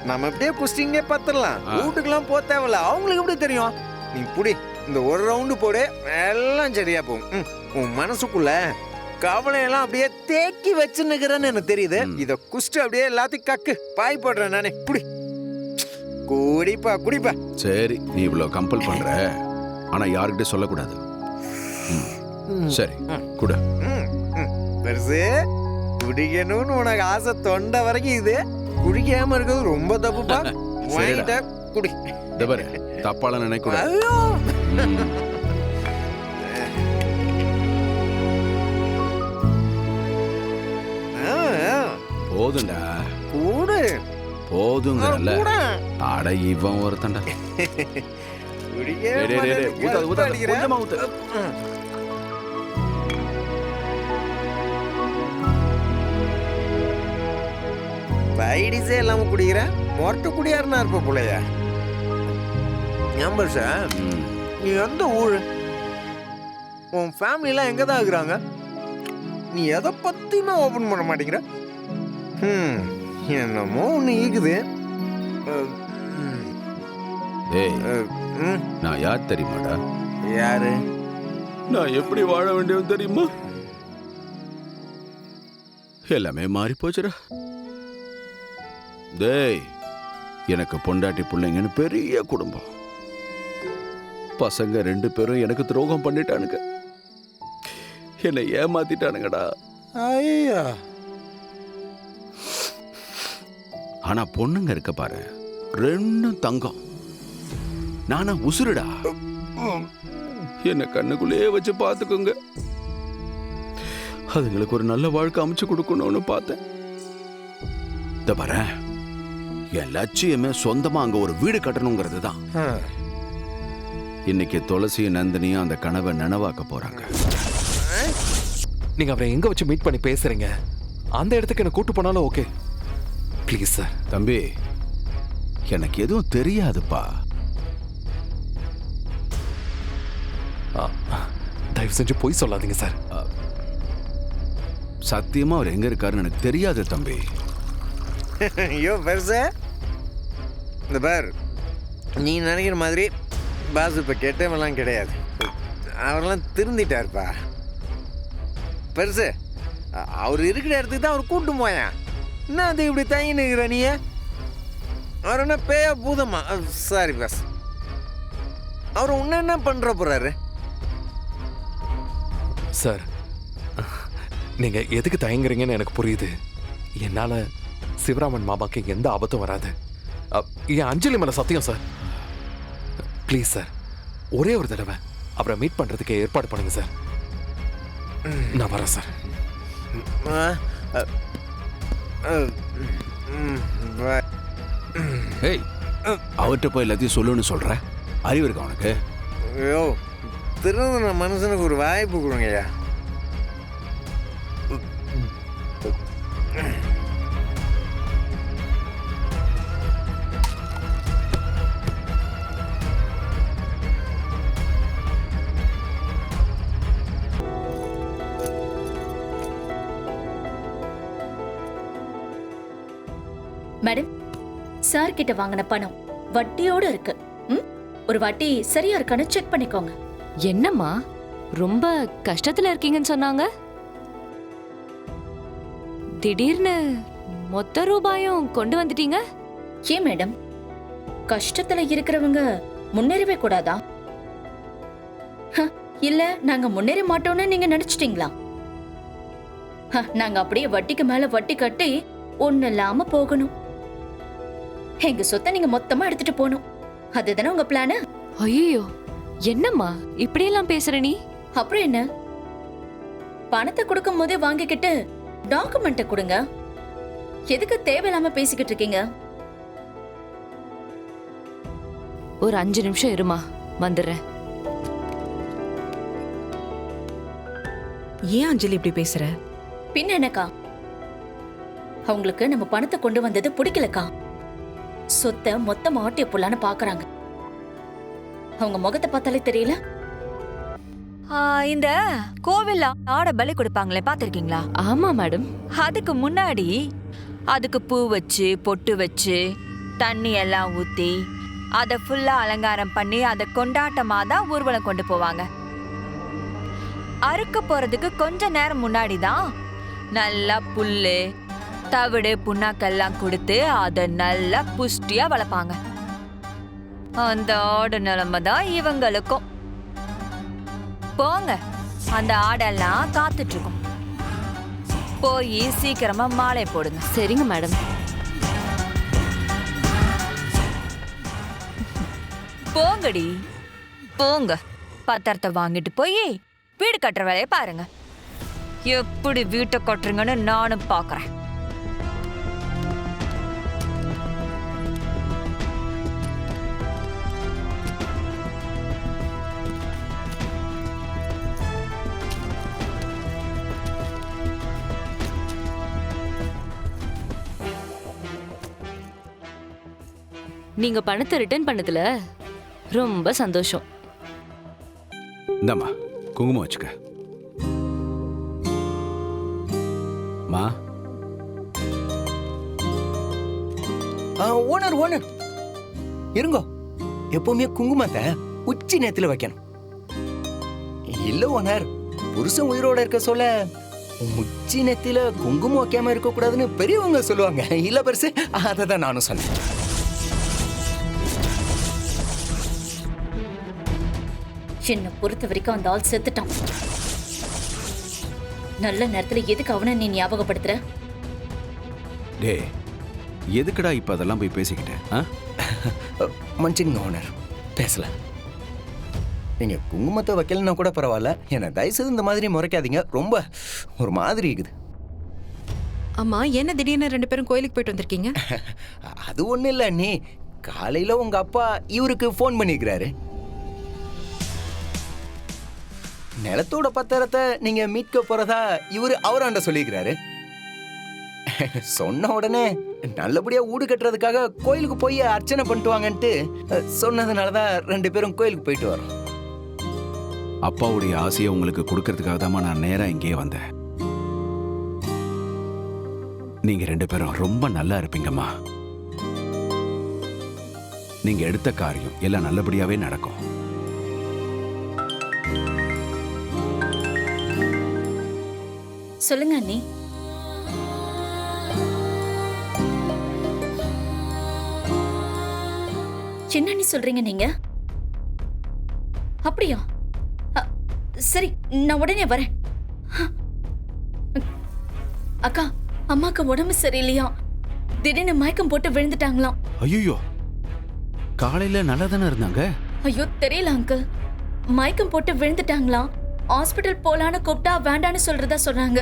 நம்ம எப்படியே குஸ்டிங்கே பார்த்துடலாம். வீட்டுக்கெல்லாம் போக தேவையில்ல. அவங்களுக்கு எப்படி தெரியும்? நீ புடி, இந்த ஒரு ரவுண்டு போடு, எல்லாம் சரியா போகும். உன் மனசுக்குள்ள கவலையெல்லாம் அப்படியே தேக்கி வச்சுன்னுக்கிறேன்னு எனக்கு தெரியுது. இத குஸ்ட் அப்படியே எல்லாத்தையும் கக்கு பாய் போடுறேன் நானே. புடி, குடிப்பா குடிப்பா. சரி, நீ இவ்வளவு கம்பல் பண்ற, ஆனா யாருக்கிட்ட சொல்லக்கூடாது. சரி குடு. பெருசு, குடிக்கணும்னு உனக்கு ஆசை தொண்டை வரைக்கும் இது. குடிக்காம இருக்கிறது ரொம்ப தப்புப்பா. வாங்கிட்ட குடி. பாரு, தப்பால நினைக்கூடாது. போதுண்டா, கூடு போதுங்கல்ல. அட இவன் ஒருத்தண்டா. கொஞ்சமா ஊத்து. பைடிஸே இல்லாம குடிக்கிறேன். மொட்டை குடியாருன்னா இருப்ப பிள்ளையா? நம்பர் சார், நீ எந்த ஊரு? உன் ஃபேமிலி எல்லாம் எங்க தான் இருக்கிறாங்க? நீ எதை பத்தியுமே ஓபன் பண்ண மாட்டேங்கிற. என்னமோ ஒண்ணு ஈக்குது. நான் யார் தெரியுமாடா? யாரு? நான் எப்படி வாழ வேண்டியவன் தெரியுமா? எல்லாமே மாறி போச்சுடா. டேய், எனக்கு பொண்டாட்டி பிள்ளைங்கன்னு பெரிய குடும்பம். பசங்க 2 பேரும் எனக்கு துரோகம் பண்ணிட்டானுங்க. என்னை ஏமாத்திட்டானுங்கடா. ஐயா, ஆனா பொண்ணுங்க இருக்க பாரு, 2 தங்கம். நானா உசுருடா. என்ன கண்ணுக்குள்ளேயே வச்சு பார்த்துக்கோங்க. அதுங்களுக்கு ஒரு நல்ல வாழ்க்கை அமைச்சு கொடுக்கணும்னு பார்த்தேன். இந்த பாரு, என் லட்சியமே சொந்தமா அங்க ஒரு வீடு கட்டணுங்கிறது தான். இன்னைக்கு துளசியும் நந்தினியும் அந்த கனவை நனவாக்க போறாங்க. நீங்க அவரை எங்க வச்சு மீட் பண்ணி பேசுறீங்க? அந்த இடத்துக்கு என்ன கூட்டு போனாலும் ஓகே. Please sir. தம்பி, எனக்கு எதுவும் தெரியாதுப்பா. தயவு செஞ்சு போய் சொல்லாதீங்க சார். சத்தியமா அவர் எங்க இருக்காருன்னு எனக்கு தெரியாது தம்பி. ஐயோ பெருசு, இந்த பார், நீ நினைக்கிற மாதிரி பாஸ் இப்ப கெட்டவெல்லாம் கிடையாது. அவரெல்லாம் திருந்திட்டாருப்பா. பெருசு, அவர் இருக்கிற இடத்துக்கு தான் அவர் கூட்டு போயேன். என்ன அது இப்படி தங்கி நிற்கிற நீ? அவர் என்ன பேயா பூதமா? சாரி பாஸ், அவர் உன்ன என்ன பண்ற போறாரு? சார், நீங்க எதுக்கு தயங்குறீங்கன்னு எனக்கு புரியுது. என்னால சிவராமன் மாமாக்கு எந்த ஆபத்தும் வராது. என் அஞ்சலி மேல சத்தியம் சார். ப்ளீஸ் சார், ஒரே ஒரு தடவை அவரை மீட் பண்றதுக்கு ஏற்பாடு பண்ணுங்க சார். நான் வரேன் சார். ஏய், அவர்கிட்ட போய் எல்லாத்தையும் சொல்லுன்னு சொல்ற அறிவு இருக்கா உனக்கு? ஐயோ, திருந்த மனுஷனுக்கு ஒரு வாய்ப்பு கொடுங்கய்யா. மேடம், சார் கிட்ட வாங்கின பணம் வட்டியோட இருக்கு. ஒரு வாட்டி சரியா இருக்கான்னு செக் பண்ணிக்கோங்க. என்னம்மா, ரொம்ப கஷ்டத்துல இருக்கீங்கன்னு சொன்னாங்க. திடீர்னு மொத்த ரூபாயும் கொண்டு வந்துட்டீங்க. ஏன் மேடம், கஷ்டத்துல இருக்கிறவங்க முன்னேறவே கூடாதா? இல்ல நாங்க முன்னேற மாட்டோம்னு நீங்க நினைச்சிட்டீங்களா? நாங்க அப்படியே வட்டிக்கு மேல வட்டி கட்டி ஒண்ணு இல்லாம போகணும். எங்க சொத்தை நீங்க மொத்தமா எடுத்துட்டு போகணும். அதுதானே உங்க பிளான்? ஐயோ, என்னம்மா இப்படியெல்லாம் பேசுற நீ? அப்புறம் என்ன, பணத்தை கொடுக்கும் போதே வாங்கிக்கிட்டு டாக்குமெண்ட்டை கொடுங்க. எதுக்கு தேவையில்லாம பேசிக்கிட்டு இருக்கீங்க? ஒரு 5 நிமிஷம் இருமா, வந்துடுறேன். ஏன் அஞ்சலி இப்படி பேசுற? பின்ன என்னக்கா, அவங்களுக்கு நம்ம பணத்தை கொண்டு வந்தது பிடிக்கலக்கா. சொத்தை மொத்தமா ஆட்டிய புள்ளான்னு பாக்குறாங்க. அவங்க முகத்தை பார்த்தாலே தெரியல. இந்த கோவில்ல ஆட பலி கொடுப்பாங்களே, பாத்திருக்கீங்களா? ஆமா மேடம். அதுக்கு முன்னாடி அதுக்கு பூ வச்சு பொட்டு வச்சு தண்ணி எல்லாம் ஊத்தி அதை ஃபுல்லா அலங்காரம் பண்ணி அதை கொண்டாட்டமா தான் ஊர்வலம் கொண்டு போவாங்க. அறுக்க போறதுக்கு கொஞ்ச நேரம் முன்னாடி தான் நல்லா புல்லு தவிடு புண்ணாக்கெல்லாம் கொடுத்து அதை நல்லா புஷ்டியா வளர்ப்பாங்க. அந்த ஆடு நிலைமை தான் இவங்களுக்கும். போங்க, அந்த ஆடெல்லாம் காத்துட்டு இருக்கும். போய் சீக்கிரமா மாலை போடுங்க. சரிங்க மேடம். போங்கடி போங்க, பத்திரத்தை வாங்கிட்டு போய் வீடு கட்டுற வேலையை பாருங்க. எப்படி வீட்டை கட்டுறீங்கன்னு நானும் பாக்குறேன். நீங்க பணத்தை ரிட்டர்ன் பண்ணதுல ரொம்ப சந்தோஷம். இந்தாம்மா குங்குமம் வச்சுக்க. மா ஓனர் இருங்கோ. எப்பவுமே குங்குமத்தை உச்சி நேரத்துல வைக்கணும். இல்ல ஓனர், புருஷன் உயிரோட இருக்க சொல்ல உச்சி நேரத்துல குங்குமம் வைக்காம இருக்க கூடாதுன்னு பெரியவங்க சொல்லுவாங்க. இல்ல பெருசு, அதை தான் நானும் சொன்னேன். என்னை பொறுத்த வரைக்கும் அந்த ஆள் செத்துட்டான். நல்ல நேரத்துல எதுக்கு அவனை நீ ஞாபகப்படுத்துற? டே, எதுக்குடா இப்ப அதெல்லாம் போய் பேசிக்கிட்டேன்? மன்னிச்சுங்க ஓனர், பேசல. நீங்க குங்குமத்தை வைக்கலன்னா கூட பரவாயில்ல, என்ன தயவுசெய்து இந்த மாதிரி முறைக்காதீங்க. ரொம்ப ஒரு மாதிரி இருக்குது. அம்மா, என்ன திடீர்னு 2 பேரும் கோயிலுக்கு போயிட்டு வந்திருக்கீங்க? அது ஒண்ணு இல்ல அண்ணி, காலையில உங்க அப்பா இவருக்கு ஃபோன் பண்ணிருக்கிறாரு. நிலத்தோட பத்திரத்தை நீங்க மீட்க போறதா இவரு அவராண்ட சொல்லிக்கிறாரு. சொன்ன உடனே நல்லபடியா வீடு கட்டுறதுக்காக கோயிலுக்கு போய் அர்ச்சனை பண்ணிட்டு வாங்கன்ட்டு சொன்னதுனாலதான் 2 பேரும் கோயிலுக்கு போயிட்டு வரோம். அப்பாவுடைய ஆசையை உங்களுக்கு கொடுக்கறதுக்காக தான் நான் நேரா இங்கேயே வந்தேன். நீங்க 2 பேரும் ரொம்ப நல்லா இருப்பீங்கம்மா. நீங்க எடுத்த காரியம் எல்லாம் நல்லபடியாவே நடக்கும். சொல்லுங்க அண்ணி. சின்ன அண்ணி சொல்றீங்க நீங்க? அப்படியா? சரி, நான் உடனே வரேன். அக்கா, அம்மாக்கு உடம்பு சரியில்லையா? திடீர்னு மயக்கம் போட்டு விழுந்துட்டாங்களாம். ஐயோ, காலையில நல்லா தானே இருந்தாங்க. ஐயோ, தெரியல அங்கிள். மயக்கம் போட்டு விழுந்துட்டாங்களாம். ஹாஸ்பிட்டல் போலான்னு கூப்பிட்டா வேண்டான்னு சொல்றதா சொன்னாங்க.